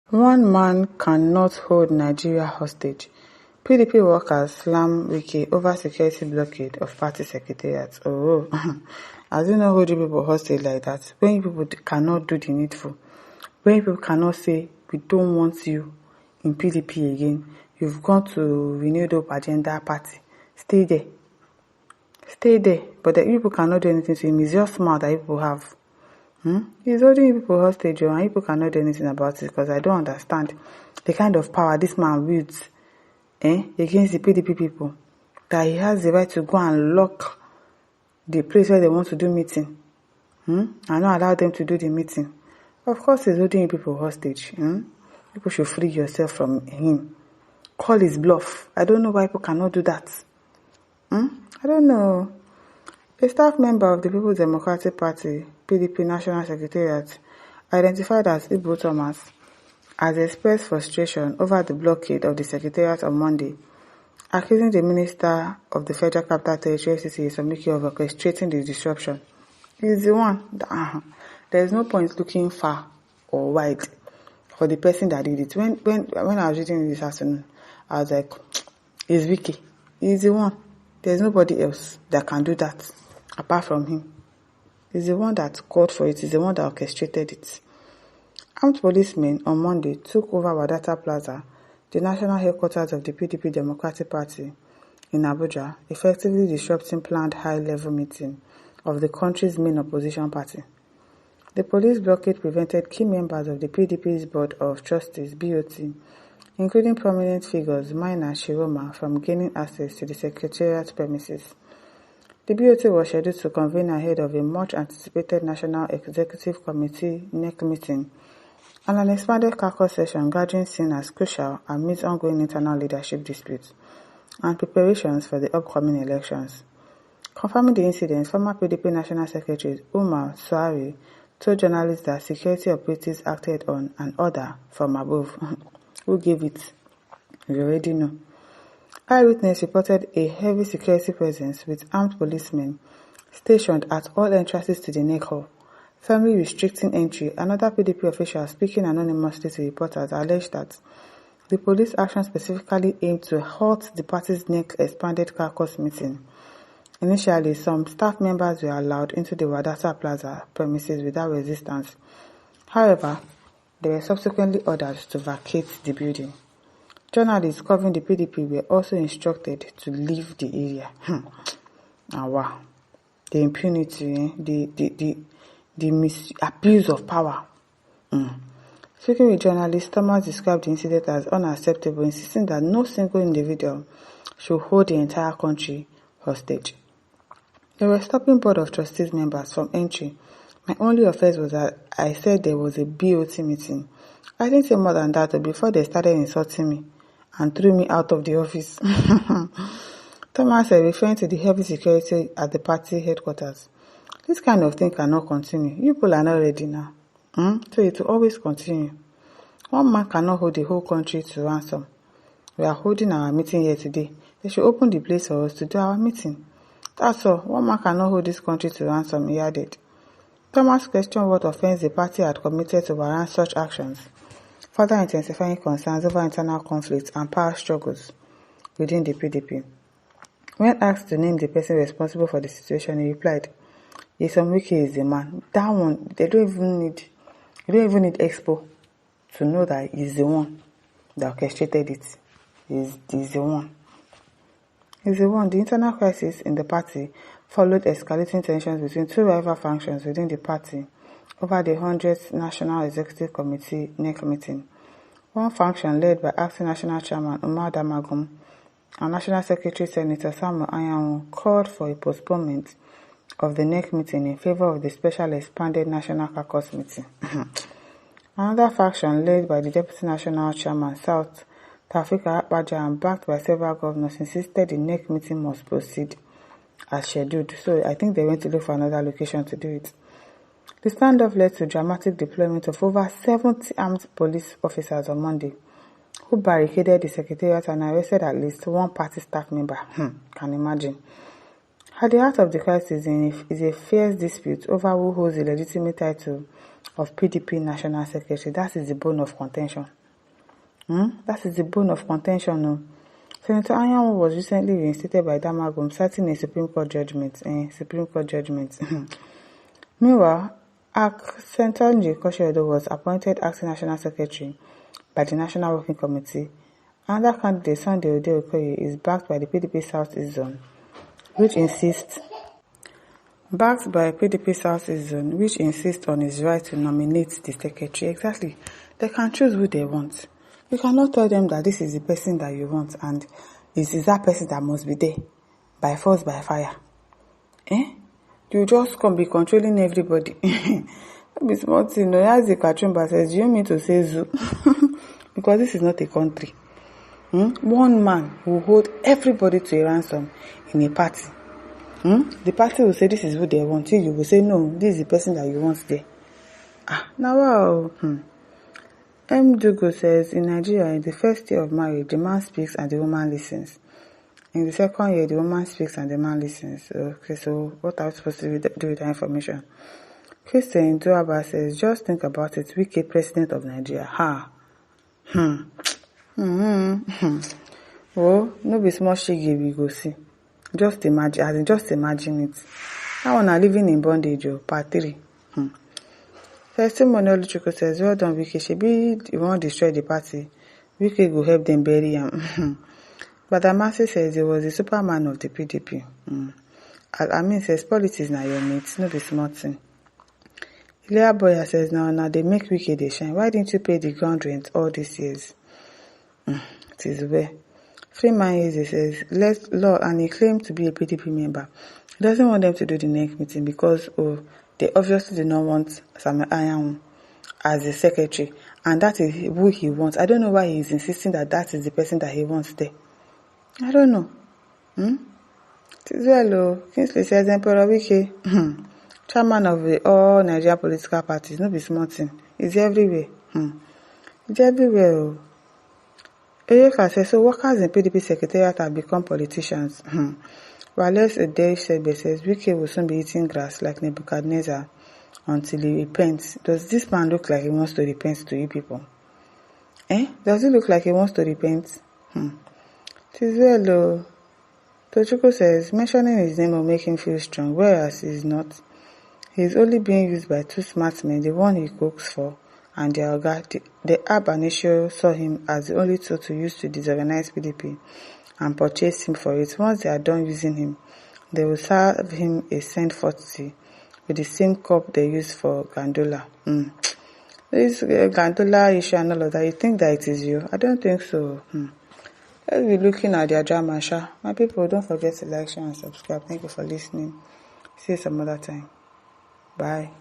One man cannot hold Nigeria hostage. PDP workers slam Wike over security blockade of party secretariat. Oh, I do not hold you people hostage like that. When you people cannot do the needful, when you people cannot say we don't want you in PDP again, you've gone to renewed hope agenda party. Stay there. Stay there. But the people cannot do anything to him. It's just smart that people have. He's holding people hostage, and people cannot do anything about it because I don't understand the kind of power this man wields against the PDP people, that he has the right to go and lock the place where they want to do meeting and not allow them to do the meeting. Of course, he's holding people hostage. People should free yourself from him. Call his bluff. I don't know why people cannot do that. I don't know. A staff member of the People's Democratic Party, PDP National Secretariat, identified as Ibu Thomas, has expressed frustration over the blockade of the Secretariat on Monday, accusing the Minister of the Federal Capital Territory, Somiki, of orchestrating the disruption. He's the one. There is no point looking far or wide for the person that did it. When I was reading this afternoon, I was like, it's Wike. He's the one. There's nobody else that can do that apart from him. He's the one that called for it. He's the one that orchestrated it. Armed policemen on Monday took over Wadata Plaza, the national headquarters of the PDP Democratic Party in Abuja, effectively disrupting planned high-level meeting of the country's main opposition party. The police blockade prevented key members of the PDP's Board of Trustees, BOT, including prominent figures Maina Shiroma, from gaining access to the Secretariat premises. The BOT was scheduled to convene ahead of a much-anticipated National Executive Committee NEC meeting and an expanded caucus session gathering seen as crucial amidst ongoing internal leadership disputes and preparations for the upcoming elections. Confirming the incident, former PDP National Secretary Umar Suari told journalists that security operatives acted on an order from above. Who gave it? We already know. Eyewitness reported a heavy security presence with armed policemen stationed at all entrances to the NEC hall, firmly restricting entry. Another PDP official speaking anonymously to reporters alleged that the police action specifically aimed to halt the party's NEC expanded caucus meeting. Initially, some staff members were allowed into the Wadata Plaza premises without resistance. However, they were subsequently ordered to vacate the building. Journalists covering the PDP were also instructed to leave the area. Wow. The impunity, the misabuse of power. Speaking with journalists, Thomas described the incident as unacceptable, insisting that no single individual should hold the entire country hostage. They were stopping Board of Trustees members from entry. My only offense was that I said there was a BOT meeting. I didn't say more than that before they started insulting me and threw me out of the office. Thomas said, referring to the heavy security at the party headquarters. This kind of thing cannot continue. You people are not ready now. So it will always continue. One man cannot hold the whole country to ransom. We are holding our meeting here today. They should open the place for us to do our meeting. That's all. One man cannot hold this country to ransom, he added. Thomas questioned what offense the party had committed to warrant such actions, further intensifying concerns over internal conflicts and power struggles within the PDP. When asked to name the person responsible for the situation, he replied, Wike is the man. That one, they don't even need expo to know that he's the one that orchestrated it. He's the one. He's the one. The internal crisis in the party followed escalating tensions between two rival factions within the party over the 100th National Executive Committee NEC meeting. One faction led by acting National Chairman Umar Damagum and National Secretary Senator Samuel Anyanwu called for a postponement of the NEC meeting in favor of the special expanded National Caucus meeting. Another faction led by the Deputy National Chairman South Tafika Akpaja and backed by several governors insisted the NEC meeting must proceed as scheduled, so I think they went to look for another location to do it. The standoff led to dramatic deployment of over 70 armed police officers on Monday, who barricaded the Secretariat and arrested at least one party staff member. Can imagine. At the heart of the crisis is a fierce dispute over who holds the legitimate title of PDP National Secretary. That is the bone of contention. That is the bone of contention. No? Senator Anyanwu was recently reinstated by Damagum, citing a Supreme Court judgment. Meanwhile, Sentonji Kosheodo was appointed acting National Secretary by the National Working Committee. Another candidate, Sunday Ode Okoye, is backed by the PDP South-East Zone, which insists on his right to nominate the secretary. Exactly. They can choose who they want. You cannot tell them that this is the person that you want and it is that person that must be there, by force, by fire. You just come be controlling everybody. That be small thing. No, as the Kachumba says, you mean to say zoo? Because this is not a country. One man will hold everybody to a ransom in a party. The party will say this is who they want. You will say no, this is the person that you want there. Now wow. M. Dugo says in Nigeria, in the first year of marriage, the man speaks and the woman listens. In the second year, the woman speaks and the man listens. Okay, so what are we supposed to do with that information? Christian Duaba says, just think about it, Wike, president of Nigeria. Oh, no be small shege we go see. Just imagine it. That one are living in bondage, part 3. Testimony Oluchukwu says, well done, Wike. Shebi you won't destroy the party. Wike go help them bury him. But Amasi says he was the Superman of the PDP. Al-Amin says, politics na your mates, no be small thing. Ilya Boya says, now they make Wike they shine. Why didn't you pay the ground rent all these years? It is well. Freeman Yeze says, let's law, and he claimed to be a PDP member. He doesn't want them to do the next meeting because they obviously do not want Samuel Anyanwu as the secretary, and that is who he wants. I don't know why he is insisting that is the person that he wants there. I don't know. It is well. Kingsley says, Emperor Wike, chairman of all Nigerian political parties, no be small thing. It's everywhere. It's everywhere. Eyeka says, so workers in PDP secretariat have become politicians. Wallace Odeshebe says, Wike will soon be eating grass like Nebuchadnezzar until he repents. Does this man look like he wants to repent to you people? Does he look like he wants to repent? It is well though. Tochukwu says, mentioning his name will make him feel strong, whereas he is not. He is only being used by 2 smart men, the one he cooks for, and their oga. The Ab and Isho saw him as the only tool to use to disorganize PDP and purchase him for it. Once they are done using him, they will serve him a cent 40 with the same cup they use for Gandola. This Gandola issue and all of that, you think that it is you? I don't think so. Let's be looking at their drama, sha. My people, don't forget to like, share, and subscribe. Thank you for listening. See you some other time. Bye.